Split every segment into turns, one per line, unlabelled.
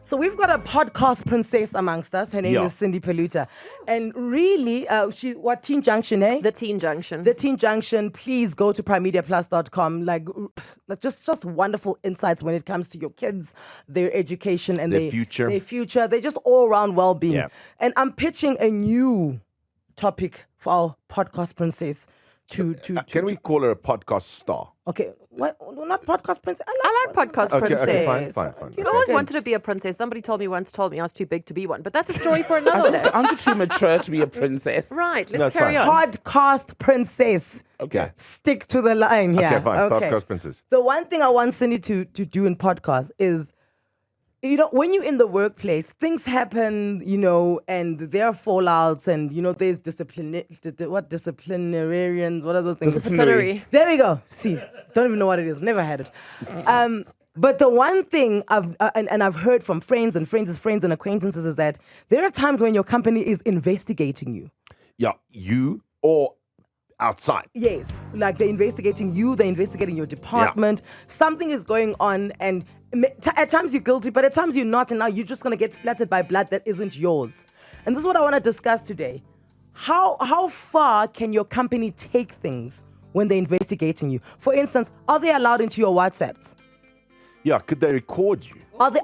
So we've got a podcast princess amongst us. Her name is Cindy Peluta. And really, Teen Junction, eh?
The Teen Junction.
The Teen Junction. Please go to primediaplus.com. Like just wonderful insights when it comes to your kids, their education, and their future. They're just all around well-being. Yeah. And I'm pitching a new topic for our podcast princess.
Can we call her a podcast star?
Okay, what? Not podcast princess.
I like podcast princess.
Okay, fine.
I always wanted to be a princess. Somebody told me I was too big to be one. But that's a story for another day.
Aren't you too mature to be a princess?
Right, let's carry on.
Podcast princess.
Okay.
Stick to the line here.
Okay, fine. Podcast princess.
The one thing I want Cindy to do in podcast is, when you're in the workplace, things happen, and there are fallouts, and, there's disciplinarians, what are those things?
Disciplinary.
There we go. See, don't even know what it is. Never had it. But the one thing I've heard from friends and acquaintances is that there are times when your company is investigating you.
Yeah, you or outside.
Yes, like they're investigating you, they're investigating your department. Yeah. Something is going on, and at times you're guilty, but at times you're not, and now you're just going to get splattered by blood that isn't yours. And this is what I want to discuss today. How far can your company take things when they're investigating you? For instance, are they allowed into your WhatsApps?
Yeah, could they record you?
Are they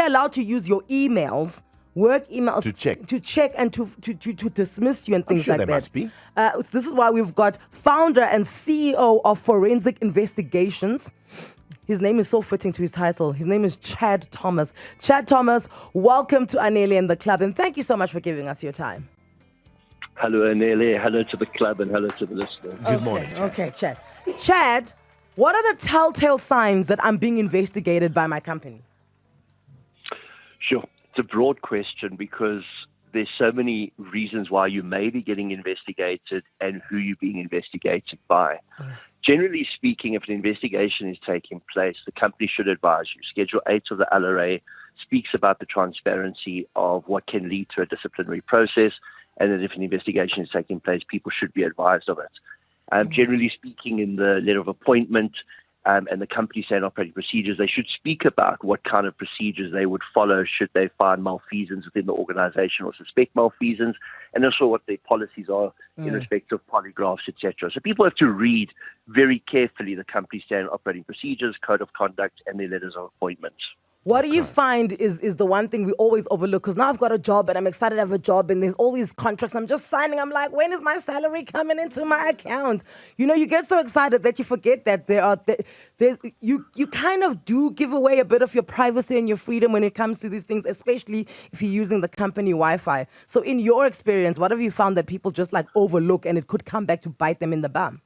allowed to use your emails? Work emails to check and to dismiss you and things like that.
Must be.
This is why we've got founder and CEO of Forensic Investigations. His name is so fitting to his title. His name is Chad Thomas. Chad Thomas, welcome to Anele and the club, and thank you so much for giving us your time.
Hello, Anele. Hello to the club, and hello to the listeners.
Good morning, Chad.
Okay, Chad. Chad, what are the telltale signs that I'm being investigated by my company?
Sure. It's a broad question because there's so many reasons why you may be getting investigated and who you're being investigated by. Generally speaking, if an investigation is taking place, the company should advise you. Schedule 8 of the LRA speaks about the transparency of what can lead to a disciplinary process, and that if an investigation is taking place, people should be advised of it. Generally speaking, in the letter of appointment, and the company standard operating procedures, they should speak about what kind of procedures they would follow should they find malfeasance within the organization or suspect malfeasance, and also what their policies are in respect of polygraphs, etc. So people have to read very carefully the company standard operating procedures, code of conduct, and their letters of appointment.
What do you find is the one thing we always overlook? Because now I've got a job and I'm excited to have a job and there's all these contracts I'm just signing. I'm like, when is my salary coming into my account? You get so excited that you forget that you kind of do give away a bit of your privacy and your freedom when it comes to these things, especially if you're using the company Wi-Fi. So in your experience, what have you found that people just like overlook and it could come back to bite them in the bum?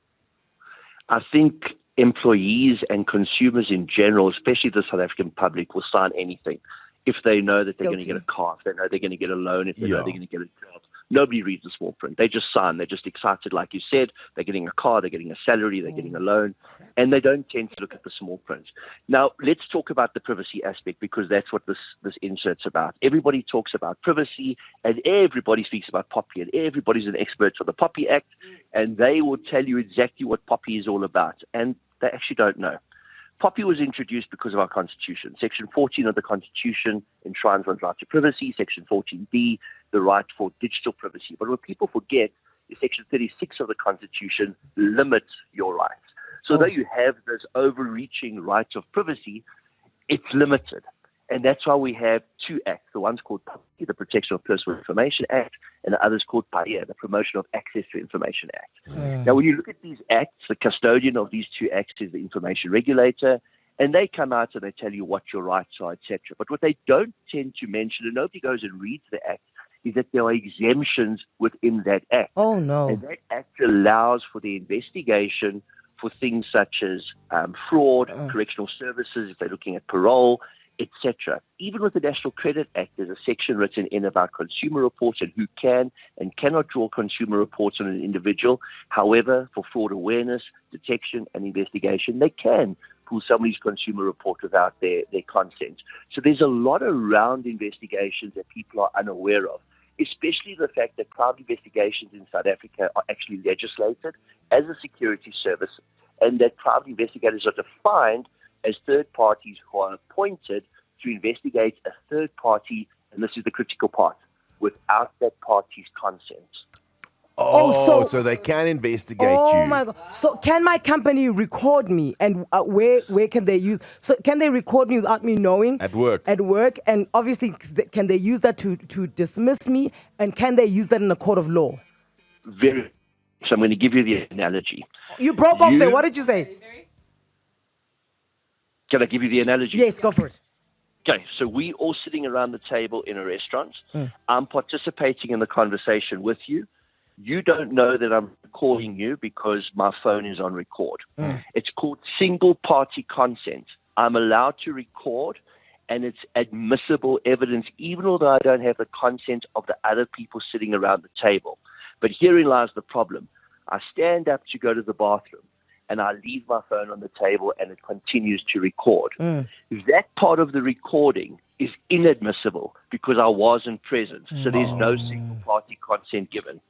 I think employees and consumers in general, especially the South African public, will sign anything if they know that they're going to get a car, if they know they're going to get a loan, if they know they're going to get a job. Nobody reads the small print. They just sign. They're just excited, like you said. They're getting a car, they're getting a salary, they're getting a loan, and they don't tend to look at the small print. Now, let's talk about the privacy aspect, because that's what this insert's about. Everybody talks about privacy, and everybody speaks about POPI, and everybody's an expert on the POPI Act, and they will tell you exactly what POPI is all about, and they actually don't know. POPI was introduced because of our Constitution. Section 14 of the Constitution enshrines one's right to privacy. Section 14B, the right for digital privacy. But what people forget is Section 36 of the Constitution limits your rights. So though you have this overreaching right of privacy, it's limited. And that's why we have two acts. The one's called POPI, the Protection of Personal Information Act, and the other's called PAIA, the Promotion of Access to Information Act. Now, when you look at these acts, the custodian of these two acts is the information regulator, and they come out and they tell you what your rights are, etc. But what they don't tend to mention, and nobody goes and reads the act, is that there are exemptions within that act.
Oh, no.
And that act allows for the investigation for things such as fraud, correctional services, if they're looking at parole, etc. Even with the National Credit Act, there's a section written in about consumer reports and who can and cannot draw consumer reports on an individual. However, for fraud awareness, detection, and investigation, they can pull somebody's consumer report without their consent. So there's a lot around investigations that people are unaware of, especially the fact that crime investigations in South Africa are actually legislated as a security service, and that crime investigators are defined as third parties who are appointed to investigate a third party, and this is the critical part, without that party's consent.
Oh, so they can investigate you.
Oh my God! So can my company record me, and where can they use? So can they record me without me knowing?
At work.
At work, and obviously, can they use that to dismiss me? And can they use that in a court of law?
Very. So I'm going to give you the analogy.
You broke off there. What did you say?
Can I give you the analogy?
Yes, go for it.
Okay, so we all sitting around the table in a restaurant. I'm participating in the conversation with you. You don't know that I'm calling you because my phone is on record. It's called single-party consent. I'm allowed to record, and it's admissible evidence, even although I don't have the consent of the other people sitting around the table. But herein lies the problem. I stand up to go to the bathroom, and I leave my phone on the table, and it continues to record. That part of the recording is inadmissible because I wasn't present. So there's no single-party consent given.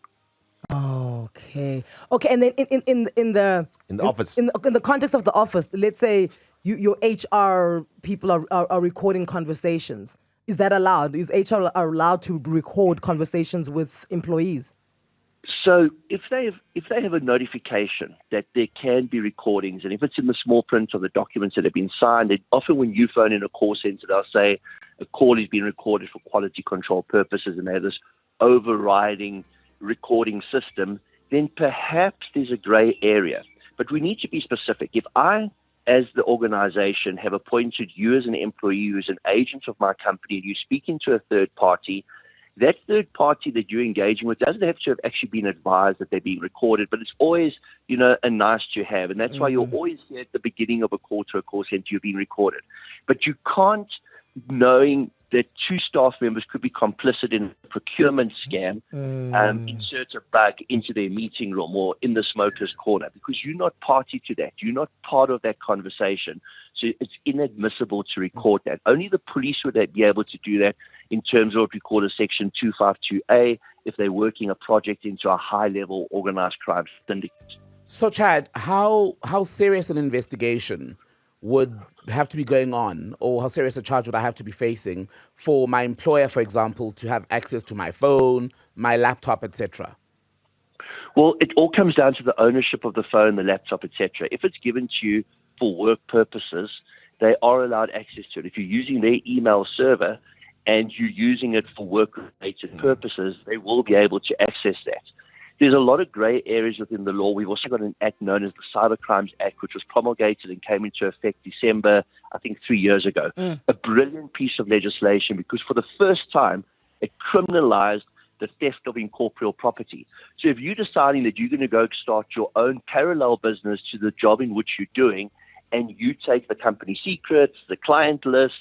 Okay. And then in the
office,
in the context of the office, let's say your HR people are recording conversations. Is that allowed? Is HR allowed to record conversations with employees?
So if they have a notification that there can be recordings, and if it's in the small print of the documents that have been signed, often when you phone in a call center, they'll say a call is being recorded for quality control purposes, and they have this overriding recording system, then perhaps there's a gray area. But we need to be specific. If I, as the organization, have appointed you as an employee who's an agent of my company, and you're speaking to a third party, that third party that you're engaging with doesn't have to have actually been advised that they're being recorded, but it's always, a nice to have. And that's why you'll always hear at the beginning of a call to a call center, you're being recorded. But you can't, knowing that two staff members could be complicit in a procurement scam, insert a bug into their meeting room or in the smoker's corner, because you're not party to that. You're not part of that conversation. So it's inadmissible to record that. Only the police would be able to do that in terms of what we call a Section 252A if they're working a project into a high-level organized crime syndicate.
So, Chad, how serious an investigation would have to be going on, or how serious a charge would I have to be facing for my employer, for example, to have access to my phone, my laptop, etc.?
Well, it all comes down to the ownership of the phone, the laptop, etc. If it's given to you for work purposes, they are allowed access to it. If you're using their email server and you're using it for work-related purposes, they will be able to access that. There's a lot of gray areas within the law. We've also got an act known as the Cyber Crimes Act, which was promulgated and came into effect December, I think, 3 years ago. A brilliant piece of legislation because for the first time, it criminalized the theft of incorporeal property. So if you're deciding that you're going to go start your own parallel business to the job in which you're doing, and you take the company secrets, the client lists,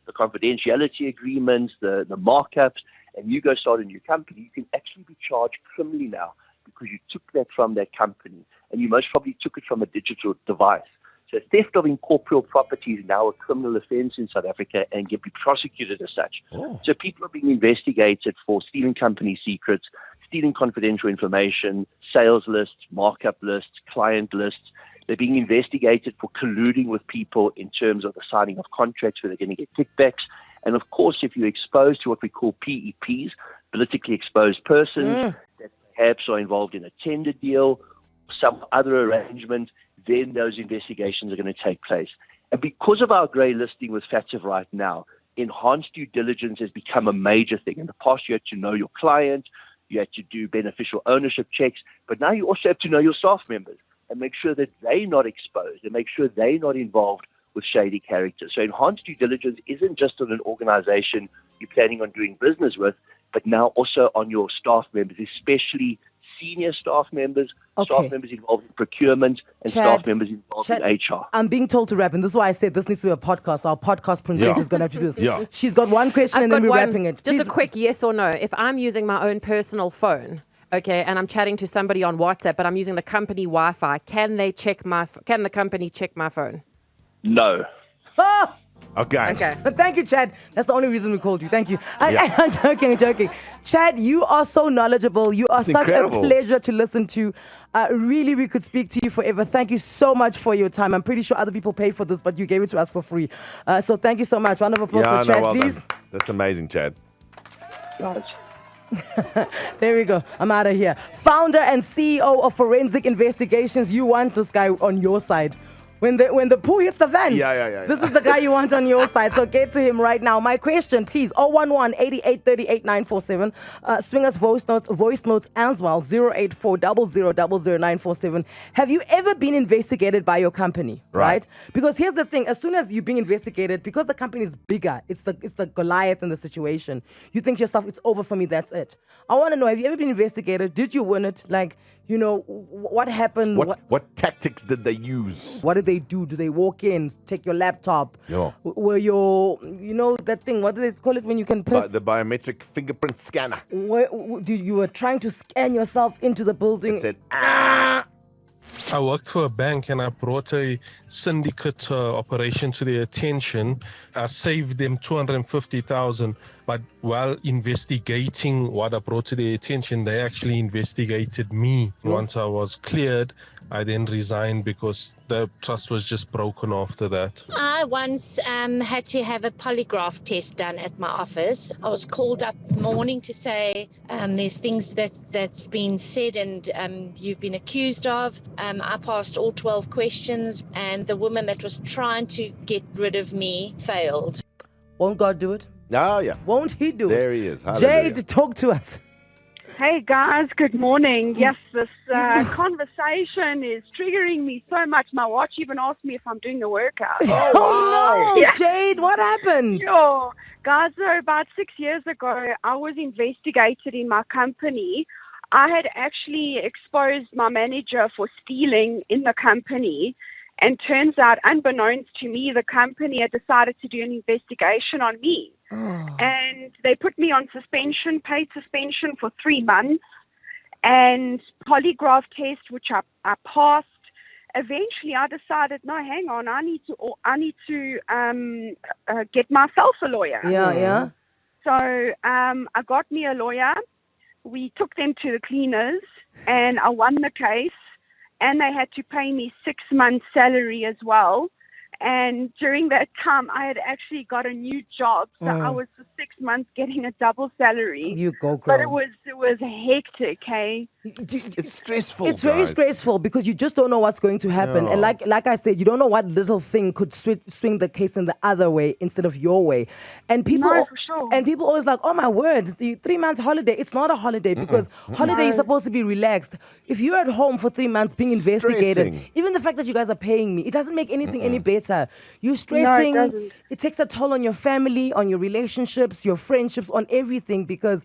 the confidentiality agreements, the markups, and you go start a new company, you can actually be charged criminally now, because you took that from that company, and you most probably took it from a digital device. So theft of incorporeal property is now a criminal offense in South Africa and can be prosecuted as such. So people are being investigated for stealing company secrets, stealing confidential information, sales lists, markup lists, client lists. They're being investigated for colluding with people in terms of the signing of contracts where they're going to get kickbacks. And of course, if you're exposed to what we call PEPs, politically exposed persons, that perhaps are involved in a tender deal, some other arrangement, then those investigations are going to take place. And because of our grey listing with FATF right now, enhanced due diligence has become a major thing. In the past, you had to know your client, you had to do beneficial ownership checks, but now you also have to know your staff members and make sure that they're not exposed and make sure they're not involved with shady characters. So enhanced due diligence isn't just on an organization you're planning on doing business with, but now also on your staff members, especially senior staff members, staff members involved in procurement, and staff members involved in HR.
I'm being told to wrap, and this is why I said this needs to be a podcast. Our podcast princess is going to have to do this. She's got one question, and then we're wrapping it.
Just a quick yes or no. If I'm using my own personal phone, okay, and I'm chatting to somebody on WhatsApp, but I'm using the company Wi-Fi, can the company check my phone?
No.
Okay.
Okay.
Thank you, Chad. That's the only reason we called you. Thank you. I'm joking. Chad, you are so knowledgeable. You are such
incredible.
a pleasure to listen to. Really, we could speak to you forever. Thank you so much for your time. I'm pretty sure other people pay for this, but you gave it to us for free. So thank you so much. Round of applause for Chad,
well
please.
done. That's amazing, Chad.
There we go. I'm out of here. Founder and CEO of Forensic Investigations. You want this guy on your side. When the poo hits the fan, this is the guy you want on your side. So get to him right now. My question, please, 011-8838-947. Swing us voice notes as well, 084-0000-947. Have you ever been investigated by your company? Right? Because here's the thing, as soon as you're being investigated, because the company is bigger, it's the Goliath in the situation, you think to yourself, it's over for me, that's it. I want to know, have you ever been investigated? Did you win it? Like, what happened?
What tactics did they use?
What did they do? Do they walk in, take your laptop?
Yeah.
Were your, that thing, what do they call it when you can press?
The biometric fingerprint scanner.
You were trying to scan yourself into the building.
It said,
I worked for a bank and I brought a syndicate operation to their attention. I saved them 250,000, but while investigating what I brought to their attention, they actually investigated me. Once I was cleared, I then resigned because the trust was just broken after that.
I once had to have a polygraph test done at my office. I was called up in the morning to say there's things that's been said and you've been accused of. I passed all 12 questions and the woman that was trying to get rid of me failed.
Won't God do it?
Oh, yeah.
Won't he do it?
There he is. Hallelujah.
Jade, talk to us.
Hey guys, good morning. Yes, this conversation is triggering me so much. My watch even asked me if I'm doing the workout.
Oh no,
Yeah.
Jade, what happened?
Sure. Guys, so about 6 years ago, I was investigated in my company. I had actually exposed my manager for stealing in the company. And turns out, unbeknownst to me, the company had decided to do an investigation on me. And they put me on suspension, paid suspension for 3 months, and polygraph test, which I passed. Eventually, I decided, no, hang on, I need to get myself a lawyer.
Yeah.
So I got me a lawyer. We took them to the cleaners, and I won the case. And they had to pay me 6 months' salary as well. And during that time, I had actually got a new job. So I was for 6 months getting a double salary.
You go, girl.
But it was hectic, hey?
It's stressful.
It's very
guys.
stressful because you just don't know what's going to happen.
No.
And like I said, you don't know what little thing could swing the case in the other way instead of your way. And people,
No, for sure.
And people always like, oh my word, the 3-month holiday. It's not a holiday because holiday is supposed to be relaxed. If you're at home for 3 months being investigated,
Stressing.
even the fact that you guys are paying me, it doesn't make anything any better. You're stressing.
No, it doesn't.
It takes a toll on your family, on your relationships, your friendships, on everything because,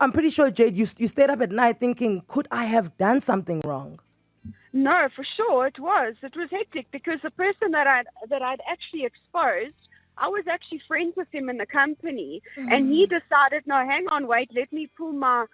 I'm pretty sure, Jade, you stayed up at night thinking, could I have done something wrong?
No, for sure it was. It was hectic because the person that I'd actually exposed, I was actually friends with him in the company, and he decided, no, hang on, wait, let me pull my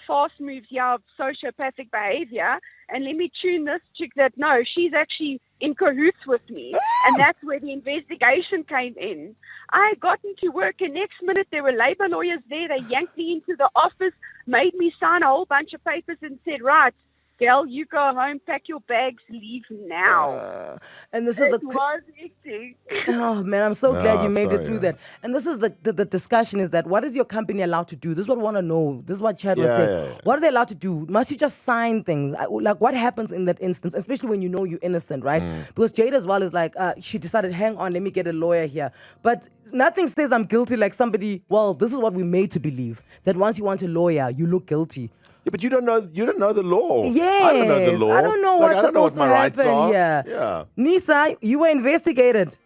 fast moves here of sociopathic behavior, and let me tune this chick that, no, she's actually in cahoots with me. And that's where the investigation came in. I had gotten to work, and next minute there were labor lawyers there. They yanked me into the office, made me sign a whole bunch of papers and said, right, girl, you go home, pack your bags, leave now.
And this is
It was hectic.
Oh man, I'm so glad you made
sorry,
it through
yeah.
that. And this is the discussion is that what is your company allowed to do? This is what we want to know. This is what Chad was saying.
Yeah.
What are they allowed to do? Must you just sign things? Like what happens in that instance, especially when you know you're innocent, right? Because Jade as well is like, she decided, hang on, let me get a lawyer here. But nothing says I'm guilty like somebody, well, this is what we're made to believe, that once you want a lawyer, you look guilty.
Yeah, but you don't know the law.
Yes.
I don't know the law.
I don't know
Like,
what's
I don't know what
supposed
my
to
rights
happen
are.
here.
Yeah.
Nisa, you were investigated.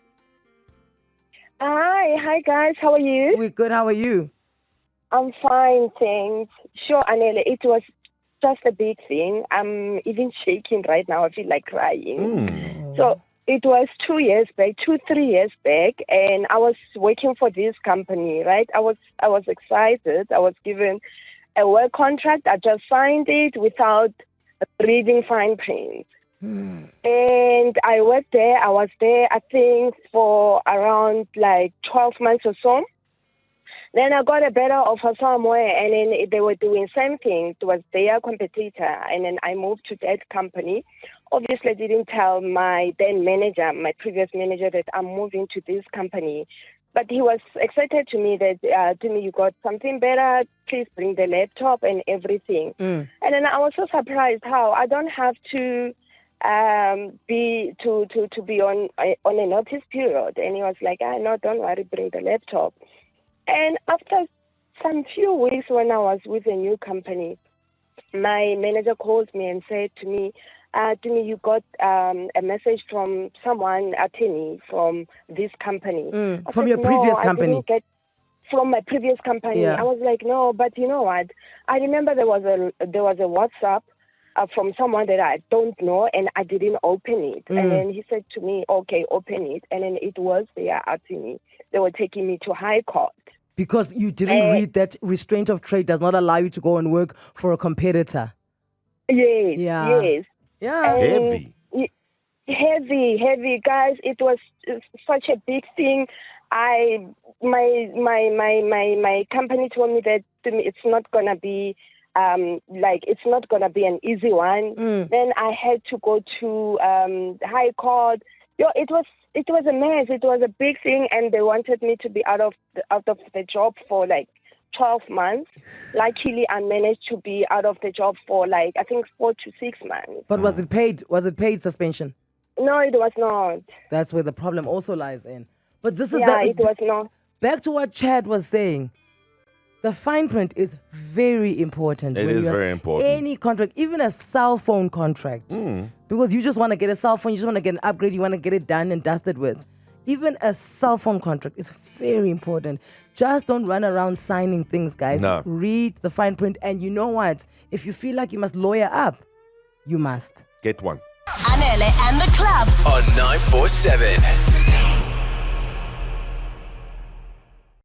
Hi guys, how are you?
We're good. How are you?
I'm fine, thanks. Sure, Anele, it was just a big thing. I'm even shaking right now. I feel like crying. So it was 3 years back, and I was working for this company, right? I was excited. I was given a work contract. I just signed it without reading fine print. And I worked there. I was there, I think, for around like 12 months or so. Then I got a better offer somewhere, and then they were doing same thing. It was their competitor, and then I moved to that company. Obviously, I didn't tell my then manager, my previous manager, that I'm moving to this company. But he was excited to me that, you got something better. Please bring the laptop and everything. And then I was so surprised how I don't have to be on a notice period. And he was like, no, don't worry, bring the laptop. And after some few weeks when I was with a new company, my manager called me and said to me, you got a message from someone, attorney, from this company.
From your previous company?
I didn't get from my previous company.
Yeah.
I was like, no, but you know what? I remember there was a WhatsApp from someone that I don't know, and I didn't open it. And then he said to me, okay, open it. And then it was their attorney. They were taking me to high court.
Because you didn't read that restraint of trade does not allow you to go and work for a competitor.
Yes,
Yeah.
yes.
Yeah.
Heavy.
Heavy, guys. It was such a big thing. My company told me that it's not gonna be it's not gonna be an easy one. Then I had to go to high court. It was a mess. It was a big thing, and they wanted me to be out of the job for like 12 months. Luckily, I managed to be out of the job for like, I think 4 to 6 months.
But was it paid? Was it paid suspension?
No, it was not.
That's where the problem also lies in. But this is
it was not.
Back to what Chad was saying. The fine print is very important.
It
when
is
you
very important.
Any contract, even a cell phone contract. Because you just want to get a cell phone, you just want to get an upgrade, you want to get it done and dusted with. Even a cell phone contract is very important. Just don't run around signing things, guys.
No.
Read the fine print. And you know what? If you feel like you must lawyer up, you must.
Get one.
Anele and the club
on 947.